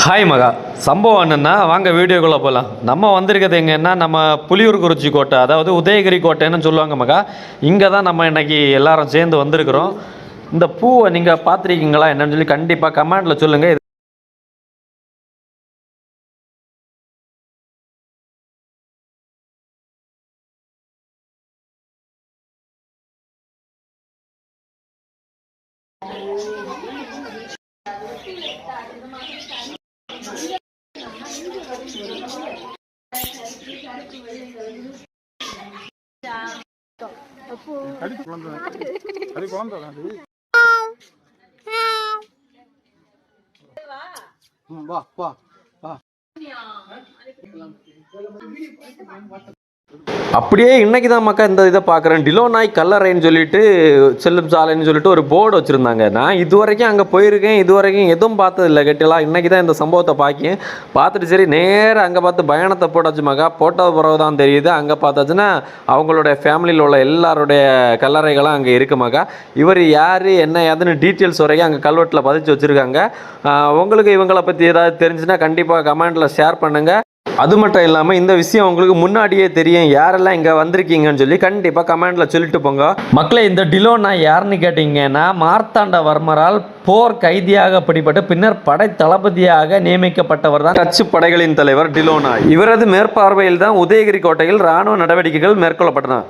Hi மகா. சம்பவம் என்னென்னா வாங்க வீடியோக்குள்ளே போகலாம். நம்ம வந்திருக்கிறது எங்கன்னா நம்ம புலியூர்குறிச்சி கோட்டை, அதாவது உதயகிரி கோட்டைன்னு சொல்லுவாங்க மகா. இங்கே தான் நம்ம இன்றைக்கி எல்லாரும் சேர்ந்து வந்திருக்கிறோம். இந்த பூவை நீங்கள் பார்த்துருக்கீங்களா என்னன்னு சொல்லி கண்டிப்பாக கமெண்டில் சொல்லுங்கள். வா வா வா. அப்படியே இன்றைக்கி தான் மக்கா இந்த இதை பார்க்குறேன். டிலோனாய் கல்லறைன்னு சொல்லிட்டு செல்லும் சாலைன்னு சொல்லிட்டு ஒரு போர்டு வச்சுருந்தாங்க. நான் இது வரைக்கும் அங்கே போயிருக்கேன், இது வரைக்கும் எதுவும் பார்த்ததில்லை கெட்டலாம். இன்றைக்கி தான் இந்த சம்பவத்தை பார்த்துட்டு சரி நேராக அங்கே பார்த்து பயணத்தை போட்டாச்சு மகா. போட்ட பிறகு தான் தெரியுது, அங்கே பார்த்தாச்சுன்னா அவங்களுடைய ஃபேமிலியில் உள்ள எல்லாருடைய கல்லறைகளும் அங்கே இருக்கு மகா. இவர் யார் என்ன ஏதுன்னு டீட்டெயில்ஸ் வரைக்கும் அங்கே கல்வெட்டில் பதிச்சு வச்சுருக்காங்க. உங்களுக்கு இவங்களை பற்றி ஏதாவது தெரிஞ்சுன்னா கண்டிப்பாக கமெண்டில் ஷேர் பண்ணுங்கள். அது மட்டும் இல்லாமல் இந்த விஷயம் உங்களுக்கு முன்னாடியே தெரியும், யாரெல்லாம் இங்கே வந்திருக்கீங்கன்னு சொல்லி கண்டிப்பாக கமெண்டில் சொல்லிட்டு போங்க மக்களே. இந்த டிலோனாய் யாருன்னு கேட்டிங்கன்னா மார்த்தாண்டவர்மரால் போர் கைதியாக பிடிபட்டு பின்னர் படை தளபதியாக நியமிக்கப்பட்டவர் தான் டச்சு படைகளின் தலைவர் டிலோனாய். இவரது மேற்பார்வையில் தான் உதயகிரி கோட்டையில் இராணுவ நடவடிக்கைகள் மேற்கொள்ளப்பட்டன.